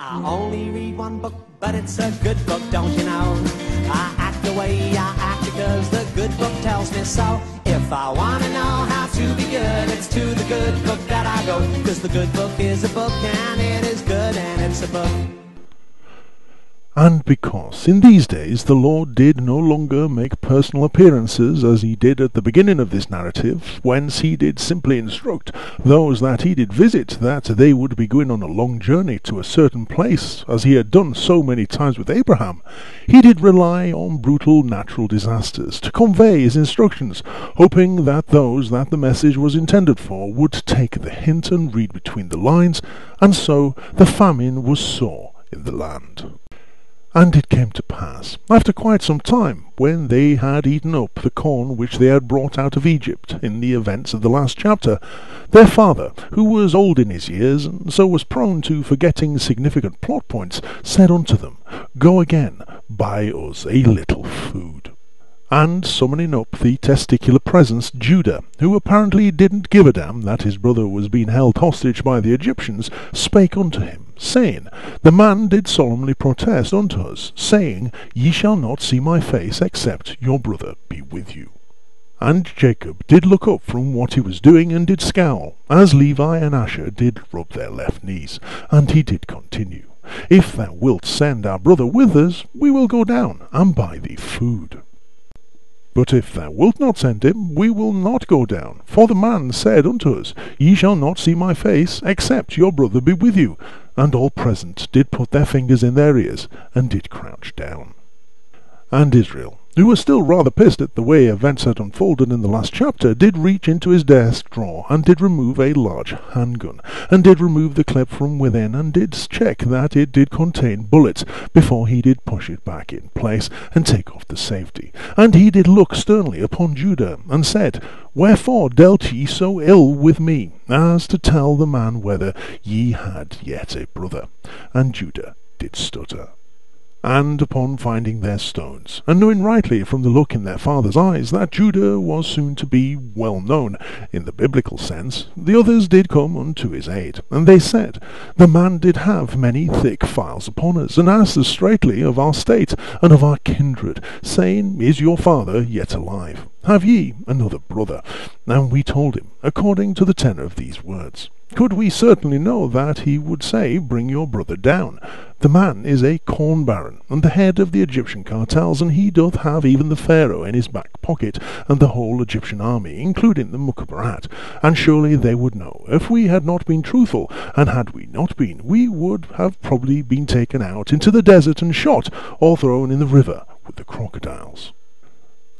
I only read one book, but it's a good book, don't you know? I act the way I act because the good book tells me so. If I want to know how to be good, it's to the good book that I go. Because the good book is a book, and it is good, and it's a book. And because in these days the Lord did no longer make personal appearances as he did at the beginning of this narrative, whence he did simply instruct those that he did visit that they would be going on a long journey to a certain place, as he had done so many times with Abraham, he did rely on brutal natural disasters to convey his instructions, hoping that those that the message was intended for would take the hint and read between the lines, and so the famine was sore in the land. And it came to pass, after quite some time, when they had eaten up the corn which they had brought out of Egypt in the events of the last chapter, their father, who was old in his years, and so was prone to forgetting significant plot points, said unto them, Go again, buy us a little food. And summoning up the testicular presence Judah, who apparently didn't give a damn that his brother was being held hostage by the Egyptians, spake unto him, saying, The man did solemnly protest unto us, saying, Ye shall not see my face, except your brother be with you. And Jacob did look up from what he was doing, and did scowl, as Levi and Asher did rub their left knees, and he did continue, If thou wilt send our brother with us, we will go down, and buy thee food. But if thou wilt not send him, we will not go down. For the man said unto us, Ye shall not see my face, except your brother be with you. And all present did put their fingers in their ears, and did crouch down. And Israel, who was still rather pissed at the way events had unfolded in the last chapter, did reach into his desk drawer, and did remove a large handgun, and did remove the clip from within, and did check that it did contain bullets, before he did push it back in place, and take off the safety. And he did look sternly upon Judah, and said, Wherefore dealt ye so ill with me, as to tell the man whether ye had yet a brother? And Judah did stutter. And upon finding their stones, and knowing rightly from the look in their father's eyes that Judah was soon to be well known in the biblical sense, the others did come unto his aid, and they said, The man did have many thick files upon us, and asked us straightly of our state and of our kindred, saying, Is your father yet alive? Have ye another brother? And we told him, according to the tenor of these words. Could we certainly know that he would say, Bring your brother down? The man is a corn baron, and the head of the Egyptian cartels, and he doth have even the Pharaoh in his back pocket, and the whole Egyptian army, including the Mukhabarat. And surely they would know, if we had not been truthful, and had we not been, we would have probably been taken out into the desert and shot, or thrown in the river with the crocodiles.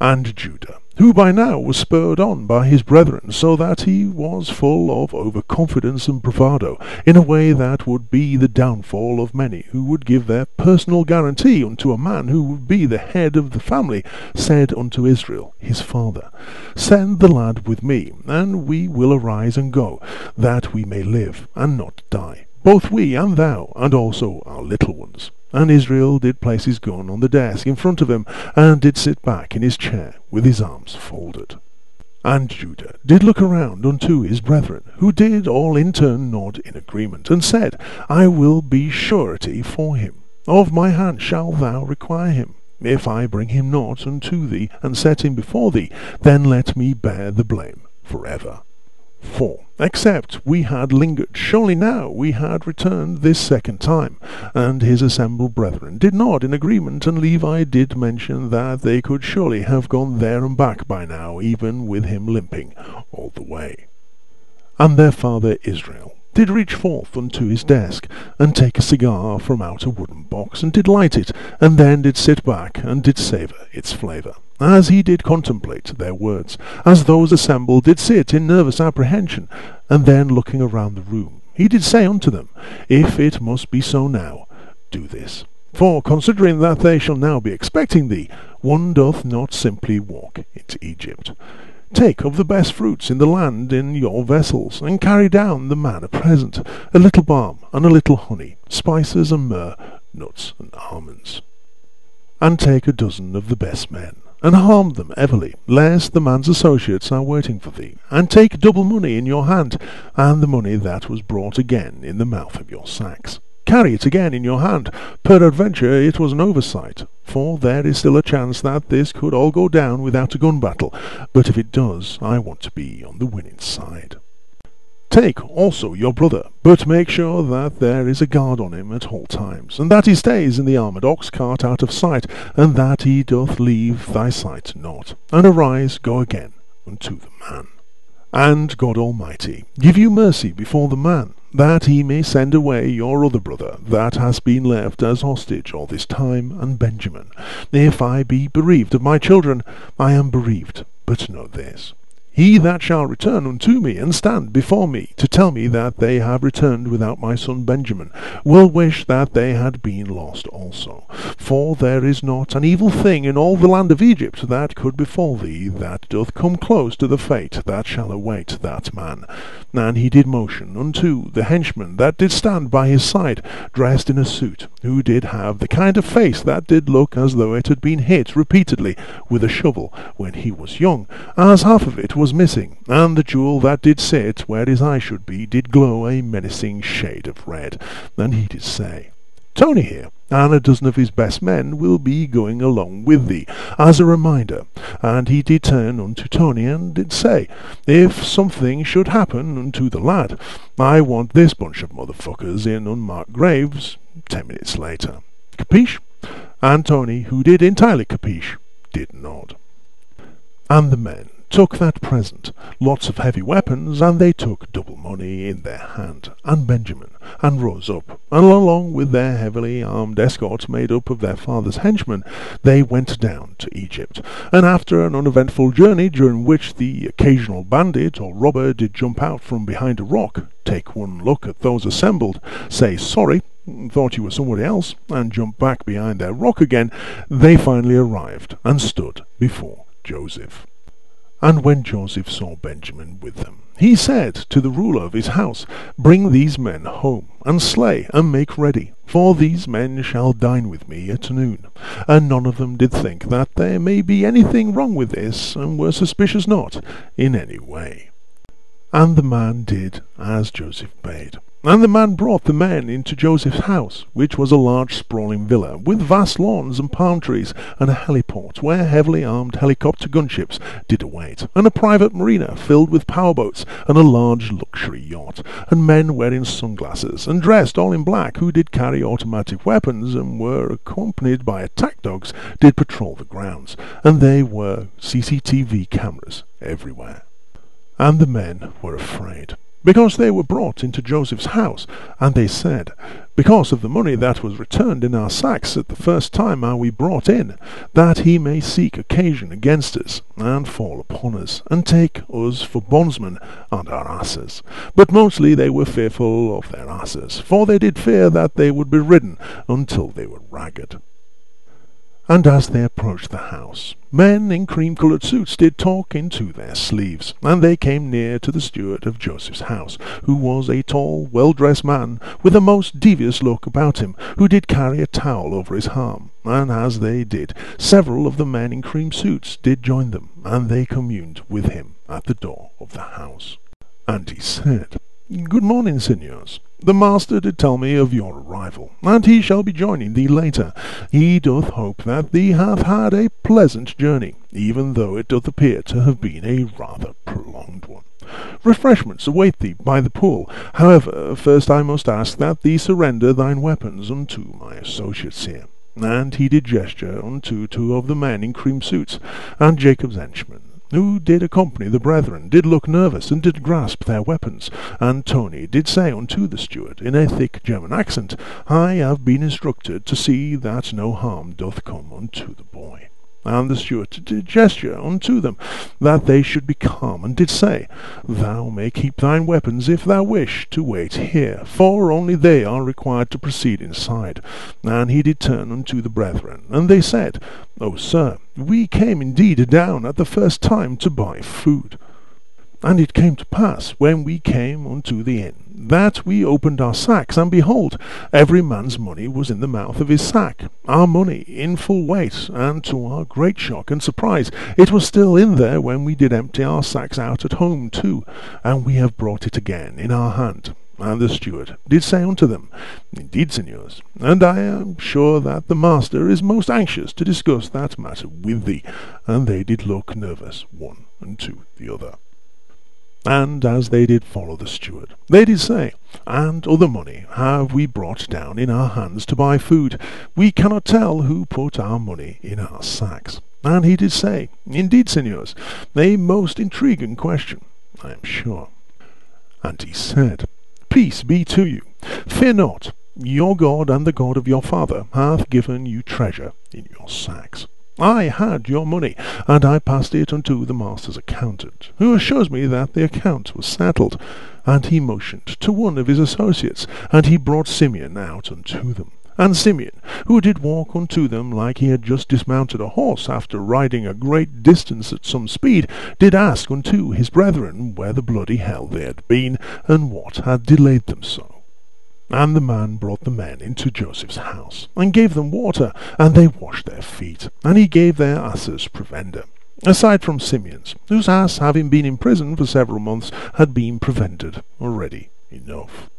And Judah, who by now was spurred on by his brethren, so that he was full of overconfidence and bravado, in a way that would be the downfall of many who would give their personal guarantee unto a man who would be the head of the family, said unto Israel his father, Send the lad with me, and we will arise and go, that we may live and not die, both we and thou, and also our little ones. And Israel did place his gun on the desk in front of him, and did sit back in his chair with his arms folded. And Judah did look around unto his brethren, who did all in turn nod in agreement, and said, I will be surety for him. Of my hand shalt thou require him. If I bring him not unto thee, and set him before thee, then let me bear the blame for ever. For, except we had lingered, surely now we had returned this second time. And his assembled brethren did nod in agreement, and Levi did mention that they could surely have gone there and back by now, even with him limping all the way. And their father Israel did reach forth unto his desk, and take a cigar from out a wooden box, and did light it, and then did sit back, and did savour its flavour, as he did contemplate their words, as those assembled did sit in nervous apprehension. And then looking around the room, he did say unto them, If it must be so now, do this. For, considering that they shall now be expecting thee, one doth not simply walk into Egypt. Take of the best fruits in the land in your vessels, and carry down the man a present, a little balm, and a little honey, spices and myrrh, nuts and almonds. And take a dozen of the best men, and harm them everly, lest the man's associates are waiting for thee, and take double money in your hand, and the money that was brought again in the mouth of your sacks. carry it again in your hand. Peradventure it was an oversight, for there is still a chance that this could all go down without a gun battle, but if it does, I want to be on the winning side. Take also your brother, but make sure that there is a guard on him at all times, and that he stays in the armoured ox cart out of sight, and that he doth leave thy sight not. And arise, go again unto the man. And God Almighty give you mercy before the man, that he may send away your other brother that has been left as hostage all this time, and Benjamin. If I be bereaved of my children, I am bereaved, but know this. He that shall return unto me, and stand before me, to tell me that they have returned without my son Benjamin, will wish that they had been lost also. For there is not an evil thing in all the land of Egypt that could befall thee, that doth come close to the fate that shall await that man. And he did motion unto the henchman that did stand by his side, dressed in a suit, who did have the kind of face that did look as though it had been hit repeatedly with a shovel when he was young, as half of it was missing, and the jewel that did sit where his eye should be did glow a menacing shade of red. And he did say, Tony here, and a dozen of his best men will be going along with thee, as a reminder. And he did turn unto Tony, and did say, If something should happen unto the lad, I want this bunch of motherfuckers in unmarked graves 10 minutes later. Capiche? And Tony, who did entirely capiche, did nod. And the men took that present, lots of heavy weapons, and they took double money in their hand, and Benjamin, and rose up, and along with their heavily armed escort made up of their father's henchmen, they went down to Egypt. And after an uneventful journey, during which the occasional bandit or robber did jump out from behind a rock, take one look at those assembled, say sorry, thought you were somebody else, and jump back behind their rock again, they finally arrived, and stood before Joseph. And when Joseph saw Benjamin with them, he said to the ruler of his house, Bring these men home, and slay, and make ready, for these men shall dine with me at noon. And none of them did think that there may be anything wrong with this, and were suspicious not in any way. And the man did as Joseph bade. And the man brought the men into Joseph's house, which was a large sprawling villa, with vast lawns and palm trees, and a heliport, where heavily armed helicopter gunships did await, and a private marina filled with powerboats, and a large luxury yacht, and men wearing sunglasses, and dressed all in black, who did carry automatic weapons, and were accompanied by attack dogs, did patrol the grounds, and there were CCTV cameras everywhere. And the men were afraid, because they were brought into Joseph's house, and they said, Because of the money that was returned in our sacks at the first time are we brought in, that he may seek occasion against us, and fall upon us, and take us for bondsmen and our asses. But mostly they were fearful of their asses, for they did fear that they would be ridden until they were ragged. And as they approached the house, men in cream-coloured suits did talk into their sleeves, and they came near to the steward of Joseph's house, who was a tall, well-dressed man, with a most devious look about him, who did carry a towel over his arm. And as they did, several of the men in cream suits did join them, and they communed with him at the door of the house. And he said, Good morning, signors. The master did tell me of your arrival, and he shall be joining thee later. He doth hope that thee hath had a pleasant journey, even though it doth appear to have been a rather prolonged one. Refreshments await thee by the pool. However, first I must ask that thee surrender thine weapons unto my associates here. And he did gesture unto two of the men in cream suits, and Jacob's henchman, who did accompany the brethren, did look nervous, and did grasp their weapons. And Tony did say unto the steward, in a thick German accent, I have been instructed to see that no harm doth come unto the boy. And the steward did gesture unto them, that they should be calm, and did say, Thou may keep thine weapons if thou wish to wait here, for only they are required to proceed inside. And he did turn unto the brethren, and they said, O sir, we came indeed down at the first time to buy food. And it came to pass, when we came unto the inn, that we opened our sacks, and behold, every man's money was in the mouth of his sack, our money in full weight, and to our great shock and surprise, it was still in there when we did empty our sacks out at home too, and we have brought it again in our hand. And the steward did say unto them, Indeed, signors, and I am sure that the master is most anxious to discuss that matter with thee. And they did look nervous one unto the other. And as they did follow the steward, they did say, And other money have we brought down in our hands to buy food. We cannot tell who put our money in our sacks. And he did say, Indeed, signors, a most intriguing question, I am sure. And he said, Peace be to you. Fear not. Your God and the God of your father hath given you treasure in your sacks. I had your money, and I passed it unto the master's accountant, who assures me that the account was settled. And he motioned to one of his associates, and he brought Simeon out unto them. And Simeon, who did walk unto them like he had just dismounted a horse after riding a great distance at some speed, did ask unto his brethren where the bloody hell they had been, and what had delayed them so. And the man brought the men into Joseph's house, and gave them water, and they washed their feet, and he gave their asses provender, aside from Simeon's, whose ass, having been in prison for several months, had been provented already enough.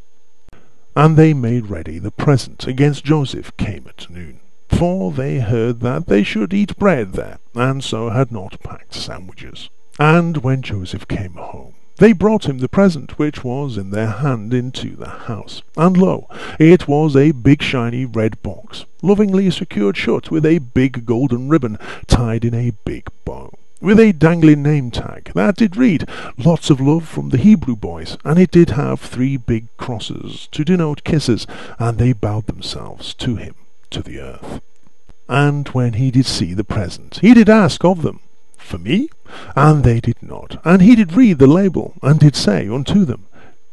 And they made ready the present against Joseph came at noon, for they heard that they should eat bread there, and so had not packed sandwiches. And when Joseph came home, they brought him the present which was in their hand into the house. And lo, it was a big shiny red box, lovingly secured shut with a big golden ribbon tied in a big bow, with a dangling name tag that did read, Lots of love from the Hebrew boys, and it did have 3 big crosses to denote kisses, and they bowed themselves to him to the earth. And when he did see the present, he did ask of them, For me? And they did not. And he did read the label, and did say unto them,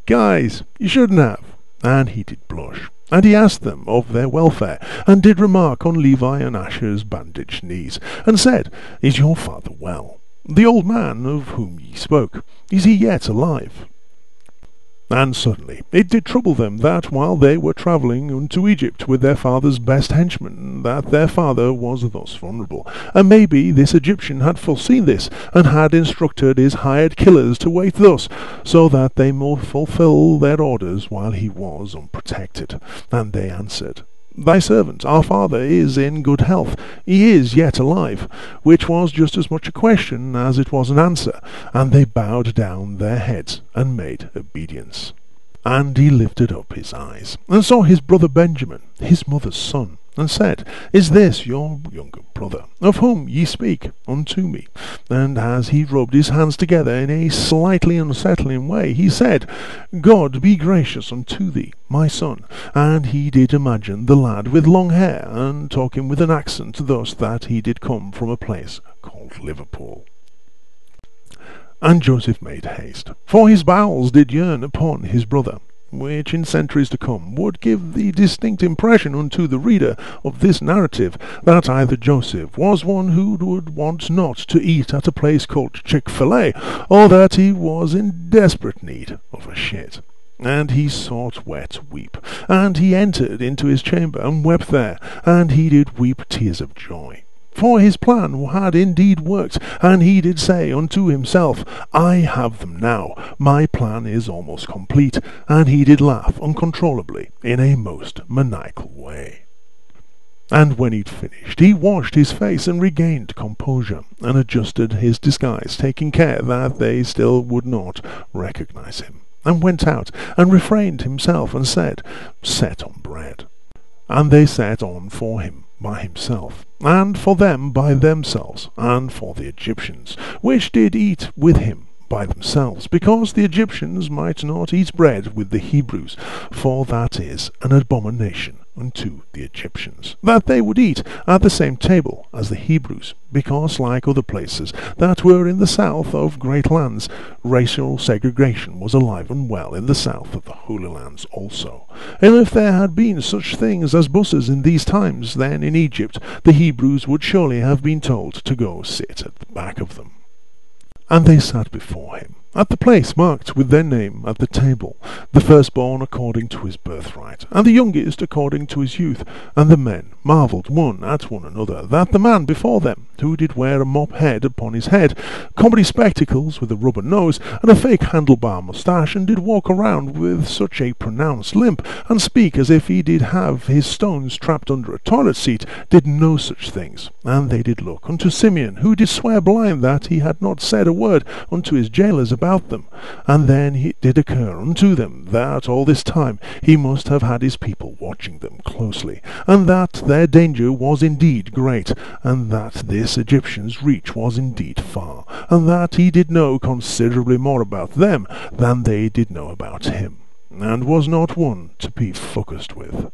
Guys, you shouldn't have. And he did blush. And he asked them of their welfare, and did remark on Levi and Asher's bandaged knees, and said, Is your father well? The old man of whom ye spoke, is he yet alive? And suddenly it did trouble them that while they were travelling unto Egypt with their father's best henchmen, that their father was thus vulnerable. And maybe this Egyptian had foreseen this, and had instructed his hired killers to wait thus, so that they might fulfill their orders while he was unprotected. And they answered, Thy servant, our father, is in good health. He is yet alive, which was just as much a question as it was an answer. And they bowed down their heads, and made obedience. And he lifted up his eyes, and saw his brother Benjamin, his mother's son, and said, Is this your younger brother, of whom ye speak unto me? And as he rubbed his hands together in a slightly unsettling way, he said, God be gracious unto thee, my son. And he did imagine the lad with long hair, and talking with an accent thus that he did come from a place called Liverpool. And Joseph made haste, for his bowels did yearn upon his brother, which in centuries to come would give the distinct impression unto the reader of this narrative that either Joseph was one who would want not to eat at a place called Chick-fil-A, or that he was in desperate need of a shit. And he sought wet weep, and he entered into his chamber and wept there, and he did weep tears of joy. For his plan had indeed worked, and he did say unto himself, I have them now, my plan is almost complete, and he did laugh uncontrollably in a most maniacal way. And when he'd finished, he washed his face and regained composure, and adjusted his disguise, taking care that they still would not recognize him, and went out, and refrained himself, and said, Set on bread. And they set on for him by himself, and for them by themselves, and for the Egyptians, which did eat with him by themselves, because the Egyptians might not eat bread with the Hebrews, for that is an abomination unto the Egyptians, that they would eat at the same table as the Hebrews, because, like other places that were in the south of great lands, racial segregation was alive and well in the south of the Holy Lands also. And if there had been such things as buses in these times, then in Egypt the Hebrews would surely have been told to go sit at the back of them. And they sat before him, at the place marked with their name at the table, the firstborn according to his birthright, and the youngest according to his youth. And the men marvelled one at one another, that the man before them, who did wear a mop head upon his head, comedy spectacles with a rubber nose, and a fake handlebar moustache, and did walk around with such a pronounced limp, and speak as if he did have his stones trapped under a toilet seat, did no such things. And they did look unto Simeon, who did swear blind that he had not said a word unto his jailers about them. And then it did occur unto them that all this time he must have had his people watching them closely, and that their danger was indeed great, and that this Egyptian's reach was indeed far, and that he did know considerably more about them than they did know about him, and was not one to be fussed with.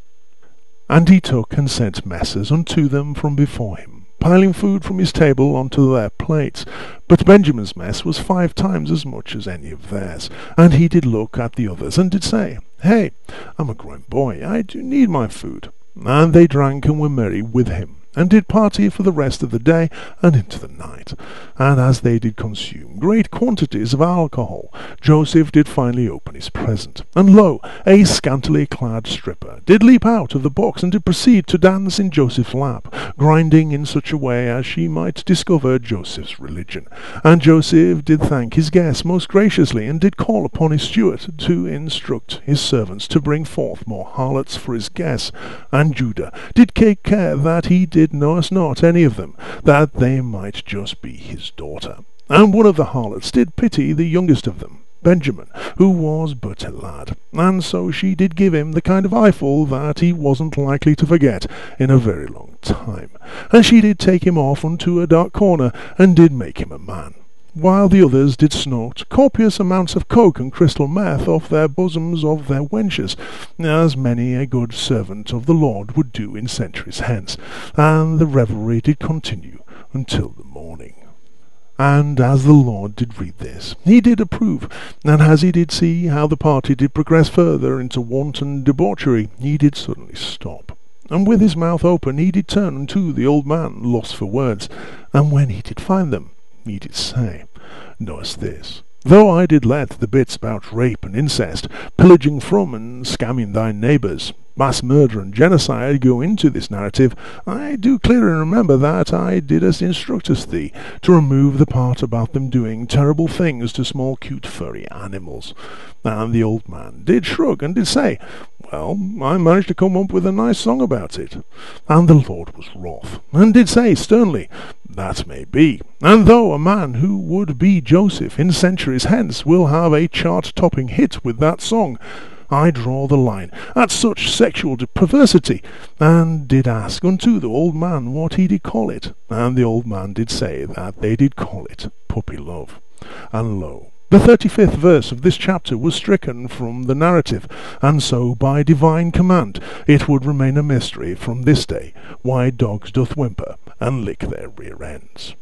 And he took and sent messers unto them from before him, piling food from his table onto their plates. But Benjamin's mess was 5 times as much as any of theirs. And he did look at the others, and did say, Hey, I'm a grown boy, I do need my food. And they drank and were merry with him, and did party for the rest of the day and into the night. And as they did consume great quantities of alcohol, Joseph did finally open his present, and lo, a scantily clad stripper did leap out of the box, and did proceed to dance in Joseph's lap, grinding in such a way as she might discover Joseph's religion. And Joseph did thank his guests most graciously, and did call upon his steward to instruct his servants to bring forth more harlots for his guests. And Judah did take care that he did notice not any of them, that they might just be his daughter. And one of the harlots did pity the youngest of them, Benjamin, who was but a lad, and so she did give him the kind of eyeful that he wasn't likely to forget in a very long time. And she did take him off unto a dark corner, and did make him a man, while the others did snort copious amounts of coke and crystal meth off their bosoms of their wenches, as many a good servant of the Lord would do in centuries hence. And the revelry did continue until the morning. And as the Lord did read this, he did approve, and as he did see how the party did progress further into wanton debauchery, he did suddenly stop. And with his mouth open he did turn unto the old man, lost for words. And when he did find them, he did say, Knowest this, though I did let the bits about rape and incest, pillaging from and scamming thy neighbours, mass murder and genocide go into this narrative, I do clearly remember that I didst instructest thee to remove the part about them doing terrible things to small cute furry animals. And the old man did shrug and did say, Well, I managed to come up with a nice song about it. And the Lord was wroth, and did say sternly, That may be, and though a man who would be Joseph in centuries hence will have a chart-topping hit with that song, I draw the line at such sexual perversity, and did ask unto the old man what he did call it. And the old man did say that they did call it puppy love. And lo, the 35th verse of this chapter was stricken from the narrative, and so by divine command it would remain a mystery from this day why dogs doth whimper and lick their rear ends.